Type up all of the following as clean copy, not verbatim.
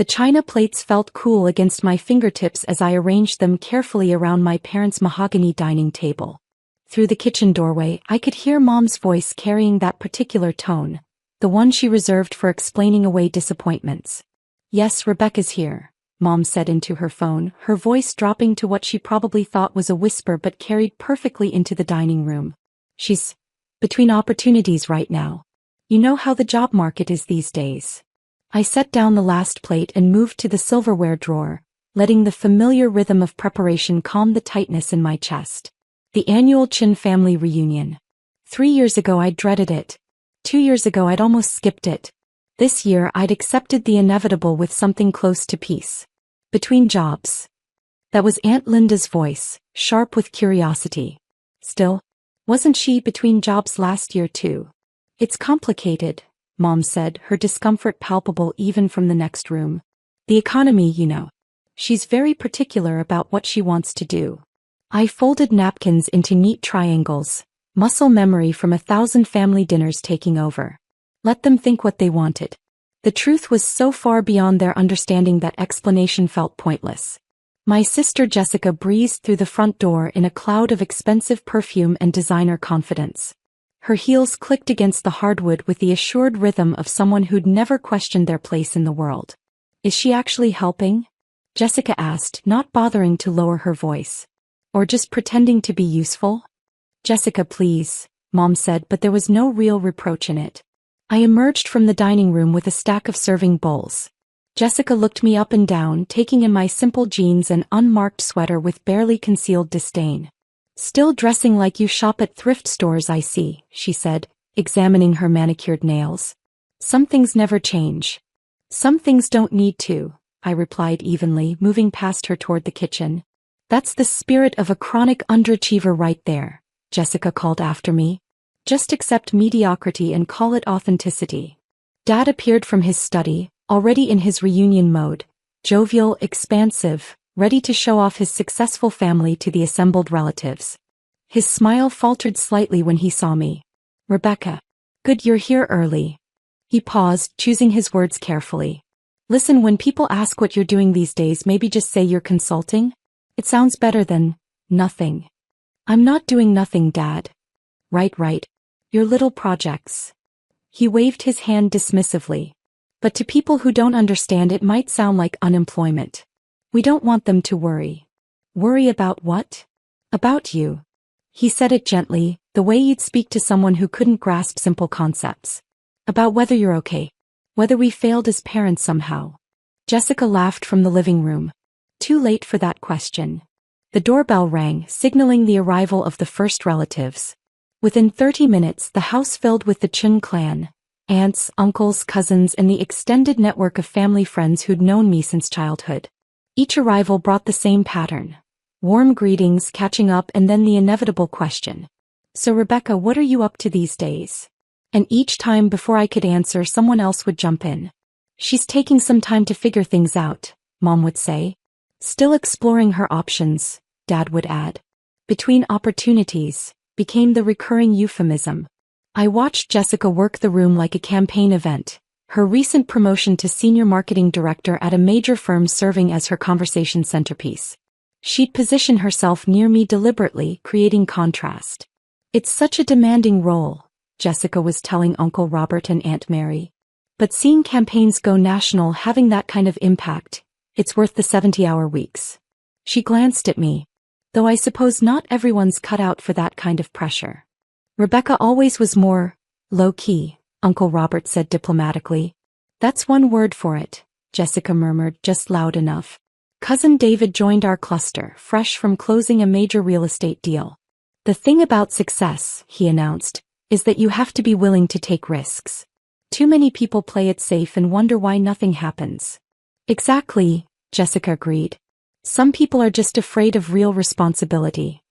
The china plates felt cool against my fingertips as I arranged them carefully around my parents' mahogany dining table. Through the kitchen doorway, I could hear Mom's voice carrying that particular tone, the one she reserved for explaining away disappointments. "Yes, Rebecca's here," Mom said into her phone, her voice dropping to what she probably thought was a whisper but carried perfectly into the dining room. "She's between opportunities right now. You know how the job market is these days." I set down the last plate and moved to the silverware drawer, letting the familiar rhythm of preparation calm the tightness in my chest. The annual Chin family reunion. 3 years ago I'd dreaded it. 2 years ago I'd almost skipped it. This year I'd accepted the inevitable with something close to peace. "Between jobs." That was Aunt Linda's voice, sharp with curiosity. Still, wasn't she between jobs last year too? "It's complicated," Mom said, her discomfort palpable even from the next room. "The economy, you know. She's very particular about what she wants to do." I folded napkins into neat triangles, muscle memory from 1,000 family dinners taking over. Let them think what they wanted. The truth was so far beyond their understanding that explanation felt pointless. My sister Jessica breezed through the front door in a cloud of expensive perfume and designer confidence. Her heels clicked against the hardwood with the assured rhythm of someone who'd never questioned their place in the world. "Is she actually helping?" Jessica asked, not bothering to lower her voice. "Or just pretending to be useful?" "Jessica, please," Mom said, but there was no real reproach in it. I emerged from the dining room with a stack of serving bowls. Jessica looked me up and down, taking in my simple jeans and unmarked sweater with barely concealed disdain. "Still dressing like you shop at thrift stores, I see," she said, examining her manicured nails. "Some things never change." "Some things don't need to," I replied evenly, moving past her toward the kitchen. "That's the spirit of a chronic underachiever right there," Jessica called after me. "Just accept mediocrity and call it authenticity." Dad appeared from his study, already in his reunion mode, jovial, expansive, ready to show off his successful family to the assembled relatives. His smile faltered slightly when he saw me. "Rebecca. Good you're here early." He paused, choosing his words carefully. "Listen, when people ask what you're doing these days, maybe just say you're consulting. It sounds better than nothing." "I'm not doing nothing, Dad." Right. Your little projects." He waved his hand dismissively. "But to people who don't understand, it might sound like unemployment. We don't want them to worry." "Worry about what?" "About you." He said it gently, the way you'd speak to someone who couldn't grasp simple concepts. "About whether you're okay. Whether we failed as parents somehow." Jessica laughed from the living room. Too late for that question. The doorbell rang, signaling the arrival of the first relatives. Within 30 minutes, the house filled with the Chun clan, aunts, uncles, cousins, and the extended network of family friends who'd known me since childhood. Each arrival brought the same pattern. Warm greetings, catching up, and then the inevitable question. "So Rebecca, what are you up to these days?" And each time before I could answer, someone else would jump in. "She's taking some time to figure things out," Mom would say. "Still exploring her options," Dad would add. "Between opportunities" became the recurring euphemism. I watched Jessica work the room like a campaign event, her recent promotion to senior marketing director at a major firm serving as her conversation centerpiece. She'd position herself near me deliberately, creating contrast. "It's such a demanding role," Jessica was telling Uncle Robert and Aunt Mary. "But seeing campaigns go national, having that kind of impact, it's worth the 70-hour weeks." She glanced at me. "Though I suppose not everyone's cut out for that kind of pressure." "Rebecca always was more low-key," Uncle Robert said diplomatically. "That's one word for it," Jessica murmured, just loud enough. "Cousin David joined our cluster, fresh from closing a major real estate deal. The thing about success," he announced, "is that you have to be willing to take risks. Too many people play it safe and wonder why nothing happens." "Exactly," Jessica agreed. "Some people are just afraid of real responsibility."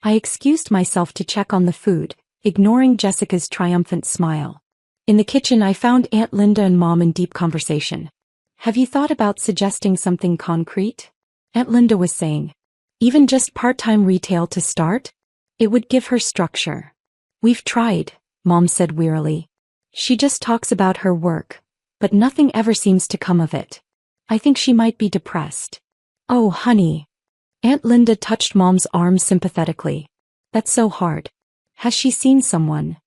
I excused myself to check on the food, ignoring Jessica's triumphant smile. In the kitchen I found Aunt Linda and Mom in deep conversation. "Have you thought about suggesting something concrete?" Aunt Linda was saying. "Even just part-time retail to start? It would give her structure." "We've tried," Mom said wearily. "She just talks about her work, but nothing ever seems to come of it." I think she might be depressed. Oh, honey. Aunt Linda touched Mom's arm sympathetically. That's so hard. Has she seen someone?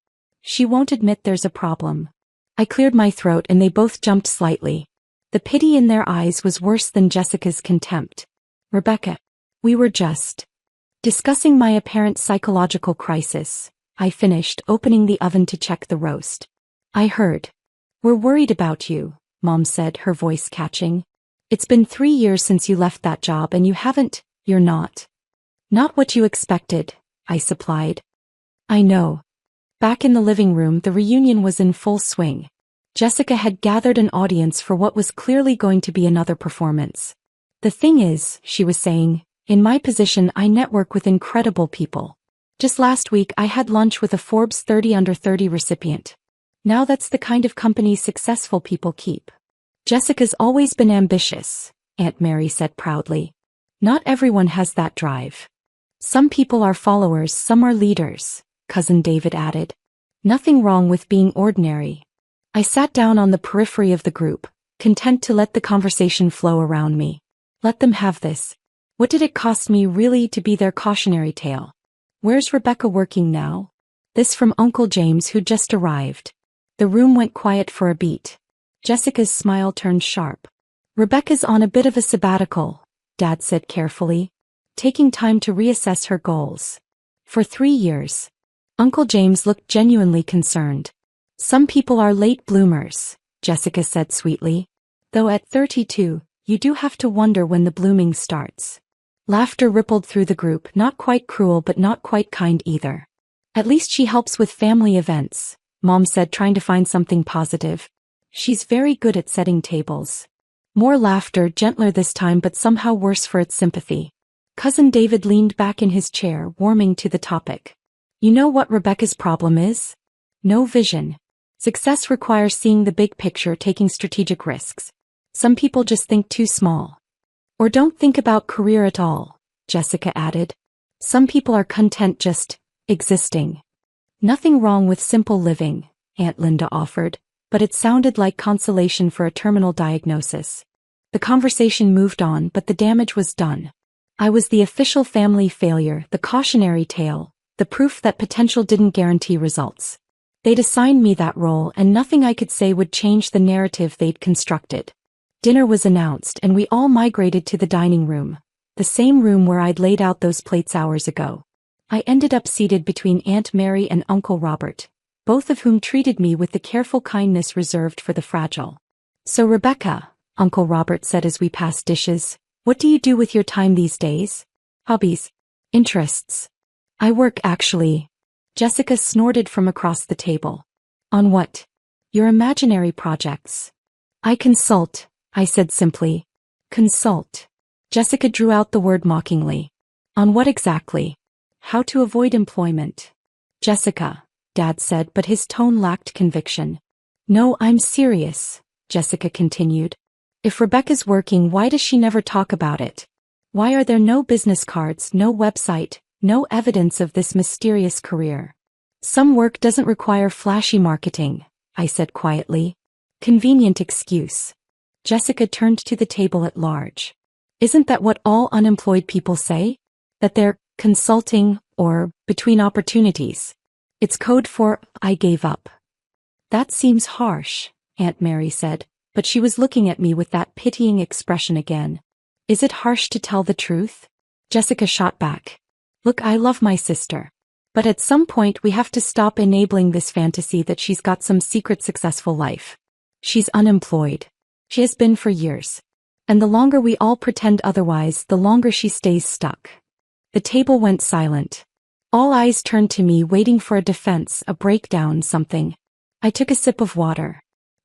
She won't admit there's a problem. I cleared my throat and they both jumped slightly. The pity in their eyes was worse than Jessica's contempt. Rebecca. We were just discussing my apparent psychological crisis. I finished, opening the oven to check the roast. I heard. We're worried about you, Mom said, her voice catching. It's been 3 years since you left that job and you're not. Not what you expected, I supplied. I know. Back in the living room, the reunion was in full swing. Jessica had gathered an audience for what was clearly going to be another performance. The thing is, she was saying, in my position I network with incredible people. Just last week I had lunch with a Forbes 30 under 30 recipient. Now that's the kind of company successful people keep. Jessica's always been ambitious, Aunt Mary said proudly. Not everyone has that drive. Some people are followers, some are leaders, Cousin David added. Nothing wrong with being ordinary. I sat down on the periphery of the group, content to let the conversation flow around me. Let them have this. What did it cost me really to be their cautionary tale? Where's Rebecca working now? This from Uncle James, who just arrived. The room went quiet for a beat. Jessica's smile turned sharp. Rebecca's on a bit of a sabbatical, Dad said carefully, taking time to reassess her goals. For 3 years. Uncle James looked genuinely concerned. Some people are late bloomers, Jessica said sweetly. Though at 32, you do have to wonder when the blooming starts. Laughter rippled through the group, not quite cruel but not quite kind either. At least she helps with family events, Mom said, trying to find something positive. She's very good at setting tables. More laughter, gentler this time but somehow worse for its sympathy. Cousin David leaned back in his chair, warming to the topic. You know what Rebecca's problem is? No vision. Success requires seeing the big picture, taking strategic risks. Some people just think too small. Or don't think about career at all, Jessica added. Some people are content just existing. Nothing wrong with simple living, Aunt Linda offered, but it sounded like consolation for a terminal diagnosis. The conversation moved on, but the damage was done. I was the official family failure, the cautionary tale, the proof that potential didn't guarantee results. They'd assigned me that role and nothing I could say would change the narrative they'd constructed. Dinner was announced and we all migrated to the dining room, the same room where I'd laid out those plates hours ago. I ended up seated between Aunt Mary and Uncle Robert, both of whom treated me with the careful kindness reserved for the fragile. So Rebecca, Uncle Robert said as we passed dishes, what do you do with your time these days? Hobbies? Interests? I work actually. Jessica snorted from across the table. On what? Your imaginary projects. I consult, I said simply. Consult. Jessica drew out the word mockingly. On what exactly? How to avoid employment. Jessica, Dad said, but his tone lacked conviction. No, I'm serious, Jessica continued. If Rebecca's working, why does she never talk about it? Why are there no business cards, no website, no evidence of this mysterious career? Some work doesn't require flashy marketing, I said quietly. Convenient excuse. Jessica turned to the table at large. Isn't that what all unemployed people say? That they're consulting or between opportunities? It's code for I gave up. That seems harsh, Aunt Mary said, but she was looking at me with that pitying expression again. Is it harsh to tell the truth? Jessica shot back. Look, I love my sister. But at some point we have to stop enabling this fantasy that she's got some secret successful life. She's unemployed. She has been for years. And the longer we all pretend otherwise, the longer she stays stuck. The table went silent. All eyes turned to me, waiting for a defense, a breakdown, something. I took a sip of water.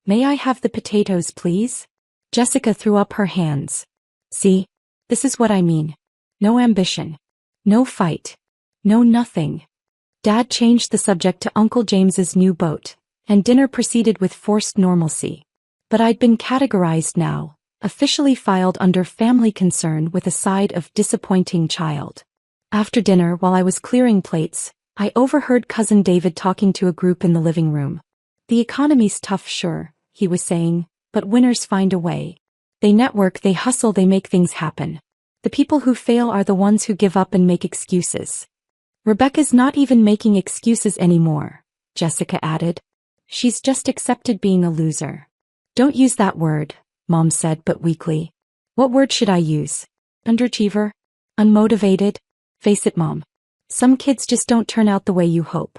May I have the potatoes, please? Jessica threw up her hands. See? This is what I mean. No ambition. No fight. No nothing. Dad changed the subject to Uncle James's new boat, and dinner proceeded with forced normalcy. But I'd been categorized now, officially filed under family concern with a side of disappointing child. After dinner, while I was clearing plates, I overheard Cousin David talking to a group in the living room. The economy's tough, sure, he was saying, but winners find a way. They network, they hustle, they make things happen. The people who fail are the ones who give up and make excuses. Rebecca's not even making excuses anymore, Jessica added. She's just accepted being a loser. Don't use that word, Mom said but weakly. What word should I use? Underachiever? Unmotivated? Face it, Mom. Some kids just don't turn out the way you hope.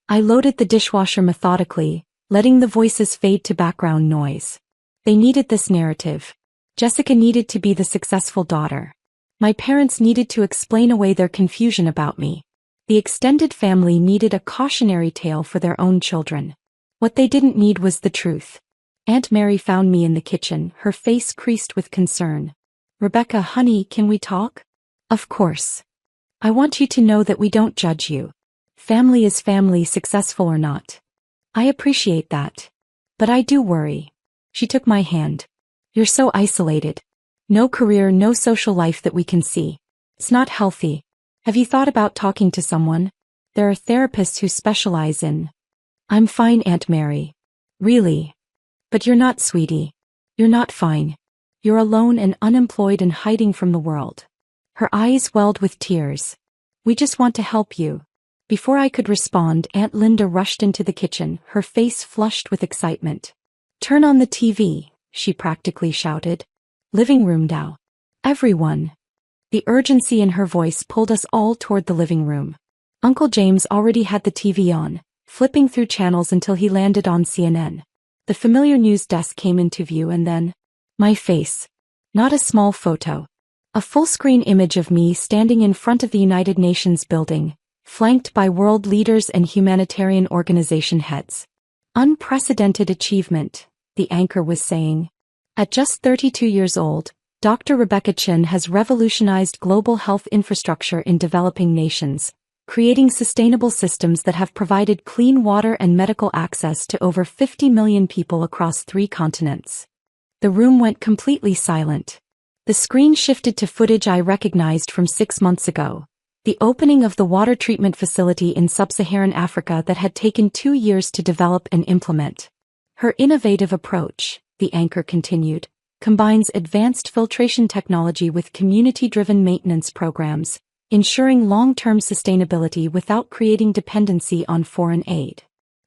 I loaded the dishwasher methodically, letting the voices fade to background noise. They needed this narrative. Jessica needed to be the successful daughter. My parents needed to explain away their confusion about me. The extended family needed a cautionary tale for their own children. What they didn't need was the truth. Aunt Mary found me in the kitchen, her face creased with concern. Rebecca, honey, can we talk? Of course. I want you to know that we don't judge you. Family is family, successful or not. I appreciate that. But I do worry. She took my hand. You're so isolated. No career, no social life that we can see. It's not healthy. Have you thought about talking to someone? There are therapists who specialize in... I'm fine, Aunt Mary. Really? But you're not, sweetie. You're not fine. You're alone and unemployed and hiding from the world. Her eyes welled with tears. We just want to help you. Before I could respond, Aunt Linda rushed into the kitchen, her face flushed with excitement. Turn on the TV, she practically shouted. Living room now. Everyone. The urgency in her voice pulled us all toward the living room. Uncle James already had the TV on, flipping through channels until he landed on CNN. The familiar news desk came into view and then... my face. Not a small photo. A full-screen image of me standing in front of the United Nations building, flanked by world leaders and humanitarian organization heads. Unprecedented achievement, the anchor was saying. At just 32 years old, Dr. Rebecca Chin has revolutionized global health infrastructure in developing nations, creating sustainable systems that have provided clean water and medical access to over 50 million people across 3 continents. The room went completely silent. The screen shifted to footage I recognized from 6 months ago. The opening of the water treatment facility in sub-Saharan Africa that had taken 2 years to develop and implement. Her innovative approach, the anchor continued, combines advanced filtration technology with community-driven maintenance programs, ensuring long-term sustainability without creating dependency on foreign aid.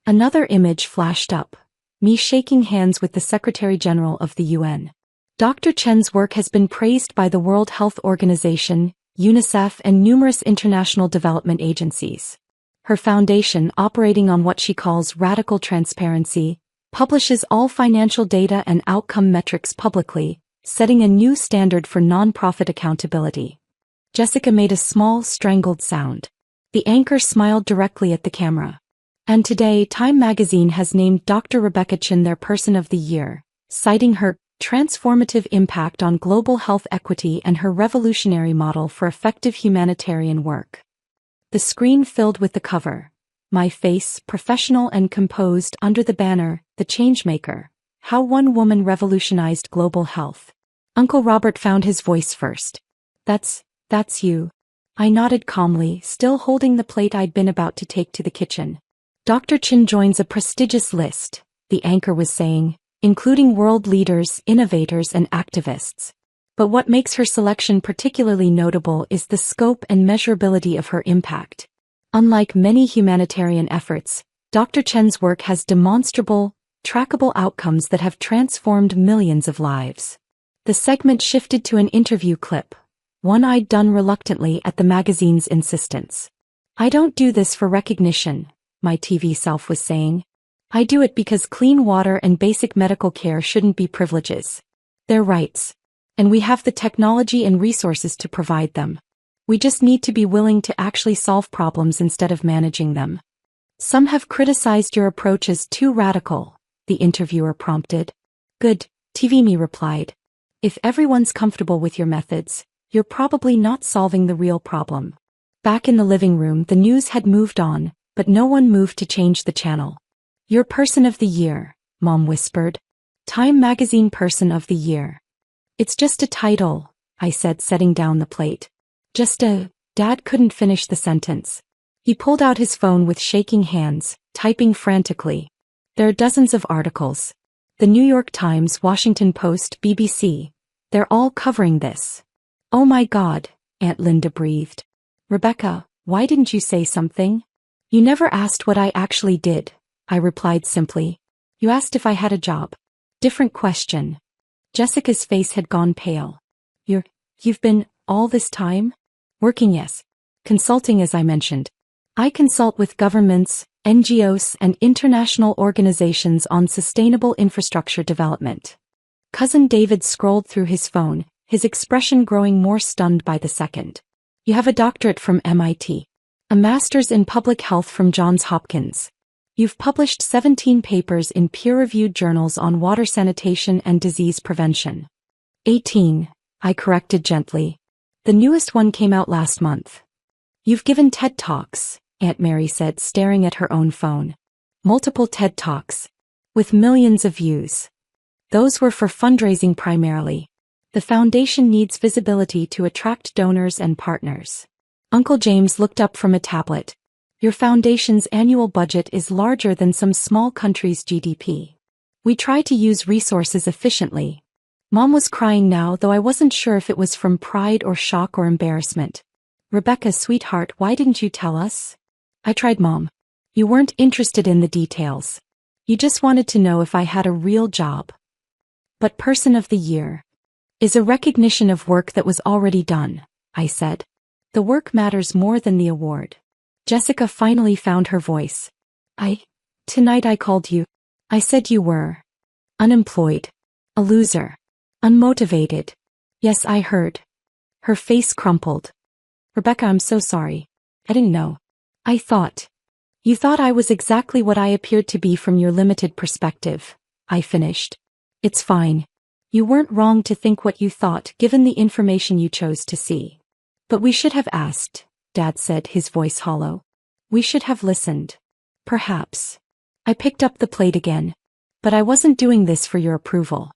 Another image flashed up, me shaking hands with the Secretary General of the UN. Dr. Chen's work has been praised by the World Health Organization, UNICEF, and numerous international development agencies. Her foundation, operating on what she calls radical transparency, publishes all financial data and outcome metrics publicly, setting a new standard for nonprofit accountability. Jessica made a small, strangled sound. The anchor smiled directly at the camera. And today, Time magazine has named Dr. Rebecca Chin their Person of the Year, citing her transformative impact on global health equity and her revolutionary model for effective humanitarian work. The screen filled with the cover. My face, professional and composed, under the banner, The Changemaker, How One Woman Revolutionized Global Health. Uncle Robert found his voice first. That's you. I nodded calmly, still holding the plate I'd been about to take to the kitchen. Dr. Chin joins a prestigious list, the anchor was saying, including world leaders, innovators, and activists. But what makes her selection particularly notable is the scope and measurability of her impact. Unlike many humanitarian efforts, Dr. Chen's work has demonstrable, trackable outcomes that have transformed millions of lives. The segment shifted to an interview clip, one I'd done reluctantly at the magazine's insistence. I don't do this for recognition, my TV self was saying. I do it because clean water and basic medical care shouldn't be privileges. They're rights. And we have the technology and resources to provide them. We just need to be willing to actually solve problems instead of managing them. Some have criticized your approach as too radical, the interviewer prompted. Good, TV me replied. If everyone's comfortable with your methods, you're probably not solving the real problem. Back in the living room, the news had moved on, but no one moved to change the channel. Your Person of the Year, Mom whispered. Time magazine Person of the Year. It's just a title, I said, setting down the plate. Dad couldn't finish the sentence. He pulled out his phone with shaking hands, typing frantically. There are dozens of articles. The New York Times, Washington Post, BBC. They're all covering this. Oh my God, Aunt Linda breathed. Rebecca, why didn't you say something? You never asked what I actually did, I replied simply. You asked if I had a job. Different question. Jessica's face had gone pale. You've been, all this time? Working, yes. Consulting, as I mentioned. I consult with governments, NGOs, and international organizations on sustainable infrastructure development. Cousin David scrolled through his phone, his expression growing more stunned by the second. You have a doctorate from MIT. A master's in public health from Johns Hopkins. You've published 17 papers in peer-reviewed journals on water sanitation and disease prevention. 18, I corrected gently. The newest one came out last month. You've given TED Talks, Aunt Mary said, staring at her own phone. Multiple TED Talks. With millions of views. Those were for fundraising primarily. The foundation needs visibility to attract donors and partners. Uncle James looked up from a tablet. Your foundation's annual budget is larger than some small country's GDP. We try to use resources efficiently. Mom was crying now, though I wasn't sure if it was from pride or shock or embarrassment. Rebecca, sweetheart, why didn't you tell us? I tried, Mom. You weren't interested in the details. You just wanted to know if I had a real job. But Person of the Year is a recognition of work that was already done, I said. The work matters more than the award. Jessica finally found her voice. Tonight I called you. I said you were unemployed, a loser, unmotivated. Yes, I heard. Her face crumpled. Rebecca, I'm so sorry. I didn't know. You thought I was exactly what I appeared to be from your limited perspective, I finished. It's fine. You weren't wrong to think what you thought given the information you chose to see. But we should have asked, Dad said, his voice hollow. We should have listened. Perhaps. I picked up the plate again. But I wasn't doing this for your approval.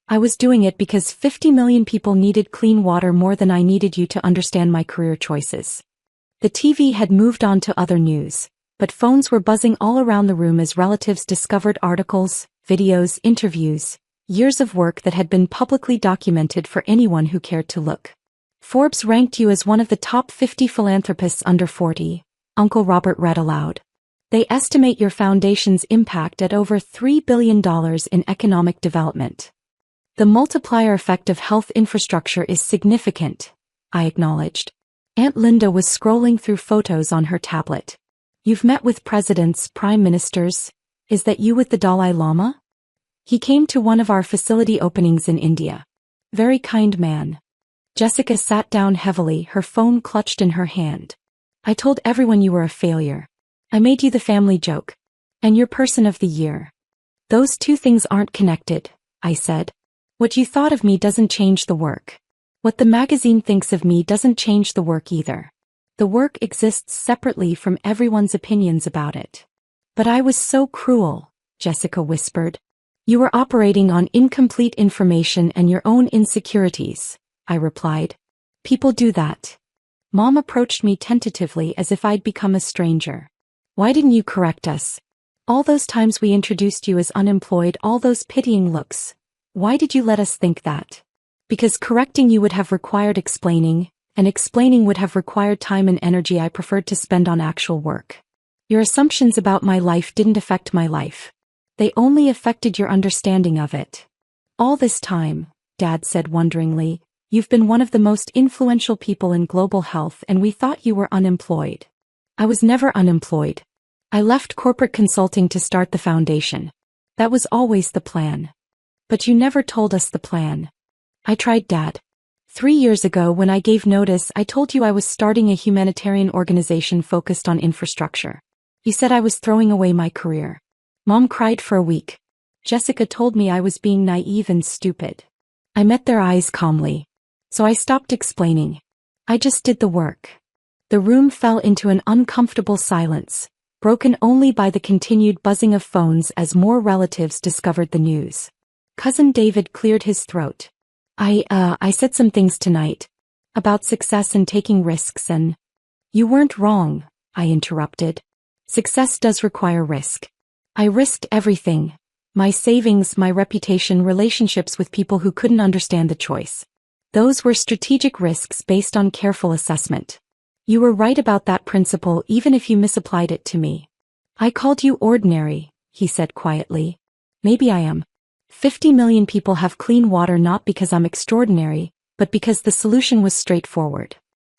I was doing it because 50 million people needed clean water more than I needed you to understand my career choices. The TV had moved on to other news, but phones were buzzing all around the room as relatives discovered articles, videos, interviews, years of work that had been publicly documented for anyone who cared to look. Forbes ranked you as one of the top 50 philanthropists under 40, Uncle Robert read aloud. They estimate your foundation's impact at over $3 billion in economic development. The multiplier effect of health infrastructure is significant, I acknowledged. Aunt Linda was scrolling through photos on her tablet. You've met with presidents, prime ministers. Is that you with the Dalai Lama? He came to one of our facility openings in India. Very kind man. Jessica sat down heavily, her phone clutched in her hand. I told everyone you were a failure. I made you the family joke. And you're Person of the Year. Those two things aren't connected, I said. What you thought of me doesn't change the work. What the magazine thinks of me doesn't change the work either. The work exists separately from everyone's opinions about it. But I was so cruel, Jessica whispered. You were operating on incomplete information and your own insecurities, I replied. People do that. Mom approached me tentatively as if I'd become a stranger. Why didn't you correct us? All those times we introduced you as unemployed, all those pitying looks. Why did you let us think that? Because correcting you would have required explaining, and explaining would have required time and energy I preferred to spend on actual work. Your assumptions about my life didn't affect my life. They only affected your understanding of it. All this time, Dad said wonderingly, you've been one of the most influential people in global health and we thought you were unemployed. I was never unemployed. I left corporate consulting to start the foundation. That was always the plan. But you never told us the plan. I tried, Dad. 3 years ago when I gave notice I told you I was starting a humanitarian organization focused on infrastructure. You said I was throwing away my career. Mom cried for a week. Jessica told me I was being naive and stupid. I met their eyes calmly. So I stopped explaining. I just did the work. The room fell into an uncomfortable silence, broken only by the continued buzzing of phones as more relatives discovered the news. Cousin David cleared his throat. I said some things tonight. About success and taking risks and... You weren't wrong, I interrupted. Success does require risk. I risked everything. My savings, my reputation, relationships with people who couldn't understand the choice. Those were strategic risks based on careful assessment. You were right about that principle even if you misapplied it to me. I called you ordinary, he said quietly. Maybe I am. 50 million people have clean water not because I'm extraordinary, but because the solution was straightforward.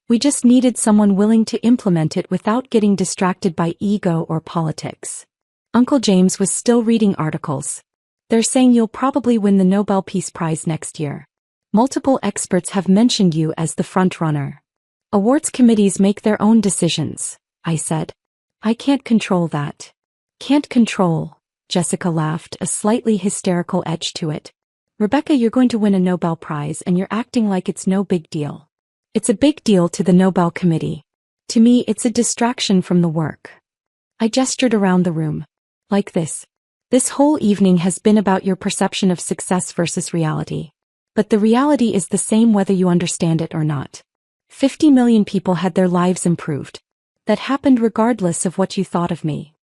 We just needed someone willing to implement it without getting distracted by ego or politics. Uncle James was still reading articles. They're saying you'll probably win the Nobel Peace Prize next year. Multiple experts have mentioned you as the front-runner. Awards committees make their own decisions, I said. I can't control that. Can't control, Jessica laughed, a slightly hysterical edge to it. Rebecca, you're going to win a Nobel Prize and you're acting like it's no big deal. It's a big deal to the Nobel Committee. To me, it's a distraction from the work. I gestured around the room. Like this. This whole evening has been about your perception of success versus reality. But the reality is the same whether you understand it or not. 50 million people had their lives improved. That happened regardless of what you thought of me.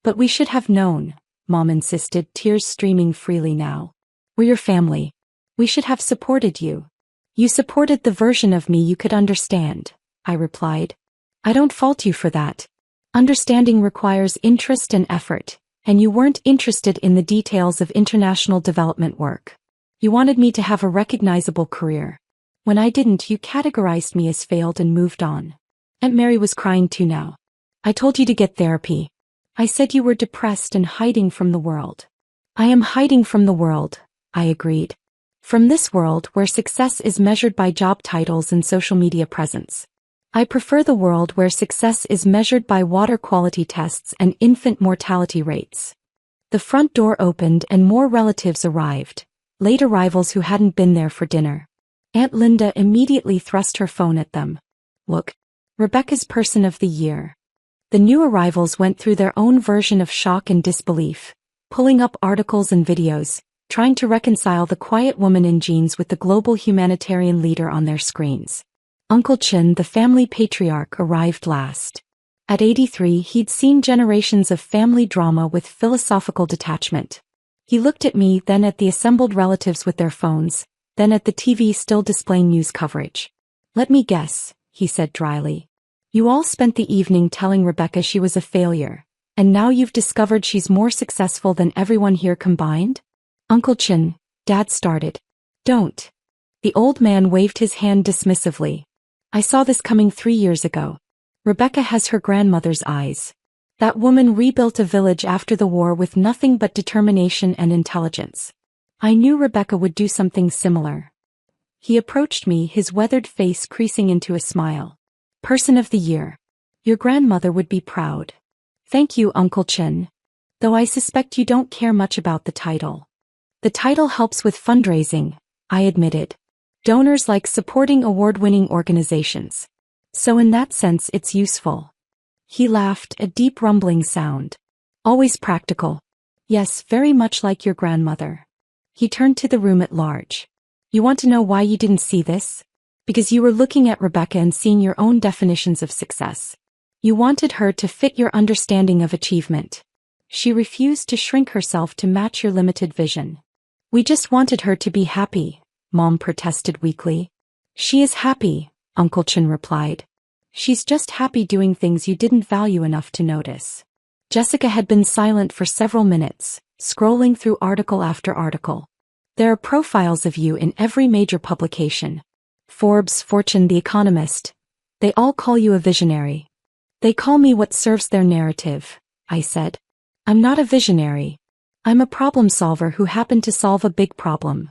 But we should have known, Mom insisted, tears streaming freely now. We're your family. We should have supported you. You supported the version of me you could understand, I replied. I don't fault you for that. Understanding requires interest and effort, and you weren't interested in the details of international development work. You wanted me to have a recognizable career. When I didn't, you categorized me as failed and moved on. Aunt Mary was crying too now. I told you to get therapy. I said you were depressed and hiding from the world. I am hiding from the world, I agreed. From this world where success is measured by job titles and social media presence. I prefer the world where success is measured by water quality tests and infant mortality rates. The front door opened and more relatives arrived, late arrivals who hadn't been there for dinner. Aunt Linda immediately thrust her phone at them. Look, Rebecca's Person of the Year. The new arrivals went through their own version of shock and disbelief, pulling up articles and videos, trying to reconcile the quiet woman in jeans with the global humanitarian leader on their screens. Uncle Chin, the family patriarch, arrived last. At 83, he'd seen generations of family drama with philosophical detachment. He looked at me, then at the assembled relatives with their phones, then at the TV still displaying news coverage. Let me guess, he said dryly. You all spent the evening telling Rebecca she was a failure, and now you've discovered she's more successful than everyone here combined? Uncle Chin, Dad started. Don't. The old man waved his hand dismissively. I saw this coming 3 years ago. Rebecca has her grandmother's eyes. That woman rebuilt a village after the war with nothing but determination and intelligence. I knew Rebecca would do something similar. He approached me, his weathered face creasing into a smile. Person of the Year. Your grandmother would be proud. Thank you, Uncle Chin. Though I suspect you don't care much about the title. The title helps with fundraising, I admitted. Donors like supporting award-winning organizations. So in that sense it's useful. He laughed, a deep rumbling sound. Always practical. Yes, very much like your grandmother. He turned to the room at large. You want to know why you didn't see this? Because you were looking at Rebecca and seeing your own definitions of success. You wanted her to fit your understanding of achievement. She refused to shrink herself to match your limited vision. We just wanted her to be happy, Mom protested weakly. She is happy, Uncle Chin replied. She's just happy doing things you didn't value enough to notice. Jessica had been silent for several minutes, scrolling through article after article. There are profiles of you in every major publication. Forbes, Fortune, The Economist. They all call you a visionary. They call me what serves their narrative, I said. I'm not a visionary. I'm a problem solver who happened to solve a big problem.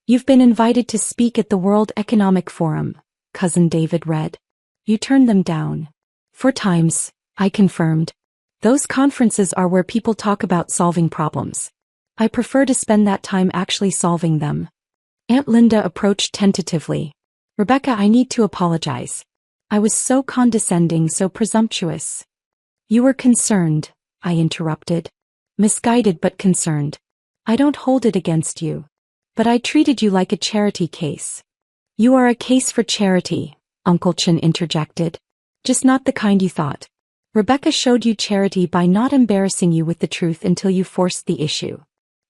You've been invited to speak at the World Economic Forum, Cousin David read. You turned them down. 4 times, I confirmed. Those conferences are where people talk about solving problems. I prefer to spend that time actually solving them. Aunt Linda approached tentatively. Rebecca, I need to apologize. I was so condescending, so presumptuous. You were concerned, I interrupted. Misguided but concerned. I don't hold it against you. But I treated you like a charity case. You are a case for charity, Uncle Chin interjected. Just not the kind you thought. Rebecca showed you charity by not embarrassing you with the truth until you forced the issue.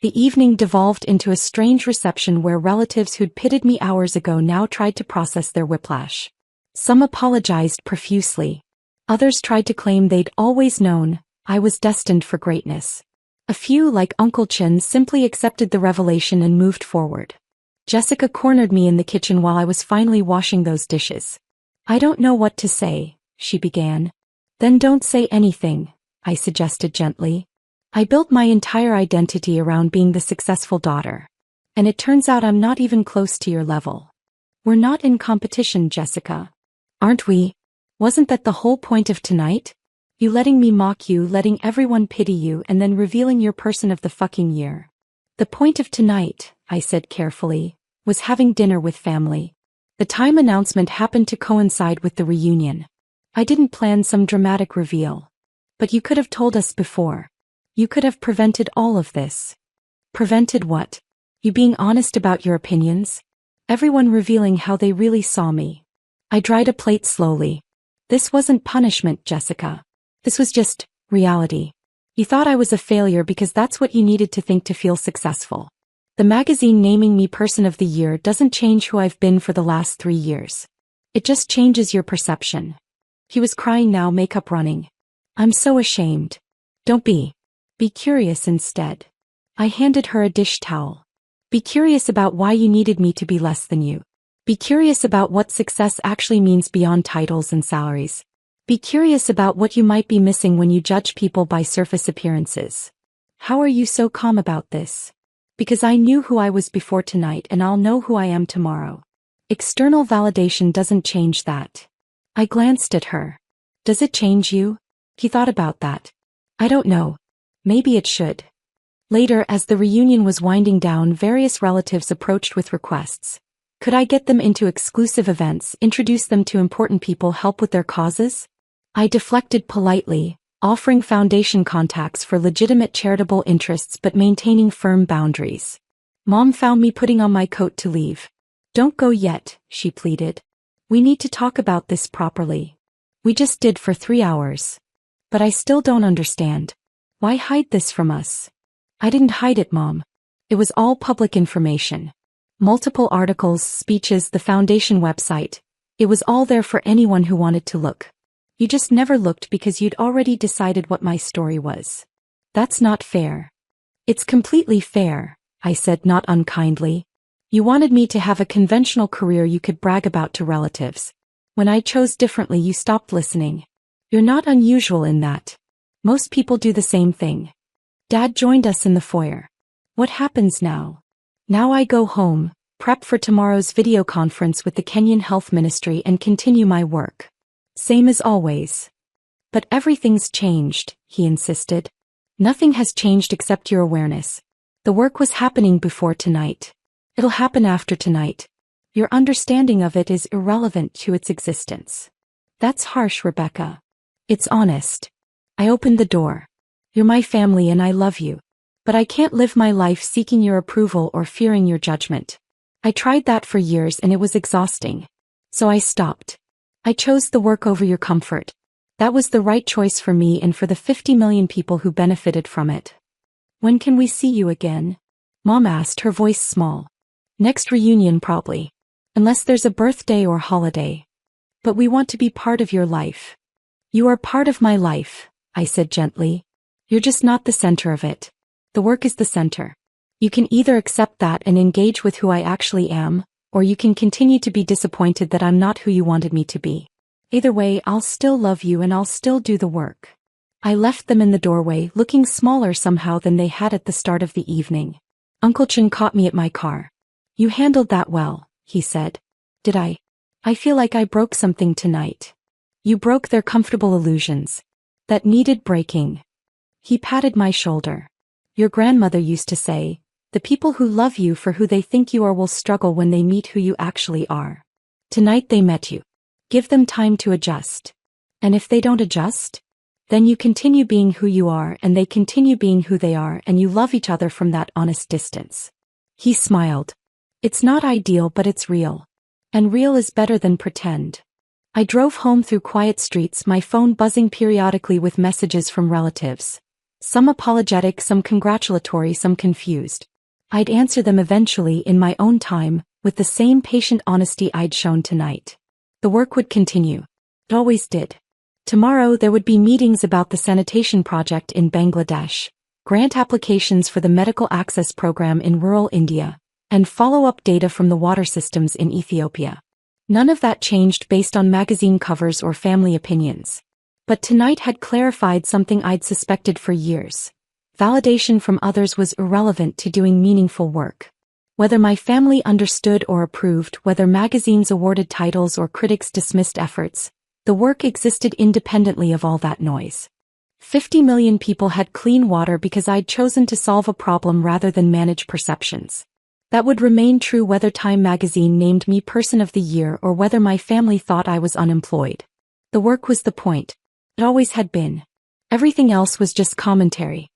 The evening devolved into a strange reception where relatives who'd pitted me hours ago now tried to process their whiplash. Some apologized profusely. Others tried to claim they'd always known I was destined for greatness. A few, like Uncle Chin, simply accepted the revelation and moved forward. Jessica cornered me in the kitchen while I was finally washing those dishes. "I don't know what to say," she began. "Then don't say anything," I suggested gently. "I built my entire identity around being the successful daughter. And it turns out I'm not even close to your level. We're not in competition, Jessica. Aren't we? Wasn't that the whole point of tonight? You letting me mock you, letting everyone pity you, and then revealing your person of the fucking year." "The point of tonight," I said carefully, "was having dinner with family. The time announcement happened to coincide with the reunion. I didn't plan some dramatic reveal. But you could have told us before. You could have prevented all of this." "Prevented what? You being honest about your opinions? Everyone revealing how they really saw me." I dried a plate slowly. "This wasn't punishment, Jessica. This was just reality. You thought I was a failure because that's what you needed to think to feel successful. The magazine naming me Person of the Year doesn't change who I've been for the last 3 years. It just changes your perception." He was crying now, makeup running. "I'm so ashamed." "Don't be. Be curious instead." I handed her a dish towel. "Be curious about why you needed me to be less than you. Be curious about what success actually means beyond titles and salaries. Be curious about what you might be missing when you judge people by surface appearances." "How are you so calm about this?" "Because I knew who I was before tonight and I'll know who I am tomorrow. External validation doesn't change that." I glanced at her. "Does it change you?" He thought about that. "I don't know. Maybe it should." Later, as the reunion was winding down, various relatives approached with requests. Could I get them into exclusive events, introduce them to important people, help with their causes? I deflected politely, offering foundation contacts for legitimate charitable interests but maintaining firm boundaries. Mom found me putting on my coat to leave. "Don't go yet," she pleaded. "We need to talk about this properly. We just did for 3 hours. But I still don't understand. Why hide this from us?" "I didn't hide it, Mom. It was all public information. Multiple articles, speeches, the foundation website. It was all there for anyone who wanted to look. You just never looked because you'd already decided what my story was." "That's not fair." "It's completely fair," I said, not unkindly. "You wanted me to have a conventional career you could brag about to relatives. When I chose differently, you stopped listening. You're not unusual in that. Most people do the same thing." Dad joined us in the foyer. "What happens now?" "Now I go home, prep for tomorrow's video conference with the Kenyan Health Ministry and continue my work. Same as always." "But everything's changed," he insisted. "Nothing has changed except your awareness. The work was happening before tonight. It'll happen after tonight. Your understanding of it is irrelevant to its existence." "That's harsh, Rebecca." "It's honest." I opened the door. "You're my family and I love you. But I can't live my life seeking your approval or fearing your judgment. I tried that for years and it was exhausting. So I stopped. I chose the work over your comfort. That was the right choice for me and for the 50 million people who benefited from it." "When can we see you again?" Mom asked, her voice small. "Next reunion probably. Unless there's a birthday or holiday. But we want to be part of your life." "You are part of my life," I said gently. "You're just not the center of it. The work is the center. You can either accept that and engage with who I actually am, or you can continue to be disappointed that I'm not who you wanted me to be. Either way, I'll still love you and I'll still do the work." I left them in the doorway, looking smaller somehow than they had at the start of the evening. Uncle Chin caught me at my car. "You handled that well," he said. "Did I? I feel like I broke something tonight." "You broke their comfortable illusions. That needed breaking." He patted my shoulder. "Your grandmother used to say, the people who love you for who they think you are will struggle when they meet who you actually are. Tonight they met you. Give them time to adjust. And if they don't adjust, then you continue being who you are and they continue being who they are and you love each other from that honest distance." He smiled. "It's not ideal but it's real. And real is better than pretend." I drove home through quiet streets, my phone buzzing periodically with messages from relatives. Some apologetic, some congratulatory, some confused. I'd answer them eventually in my own time, with the same patient honesty I'd shown tonight. The work would continue. It always did. Tomorrow there would be meetings about the sanitation project in Bangladesh, grant applications for the medical access program in rural India, and follow-up data from the water systems in Ethiopia. None of that changed based on magazine covers or family opinions. But tonight had clarified something I'd suspected for years. Validation from others was irrelevant to doing meaningful work. Whether my family understood or approved, whether magazines awarded titles or critics dismissed efforts, the work existed independently of all that noise. 50 million people had clean water because I'd chosen to solve a problem rather than manage perceptions. That would remain true whether Time magazine named me Person of the Year or whether my family thought I was unemployed. The work was the point. It always had been. Everything else was just commentary.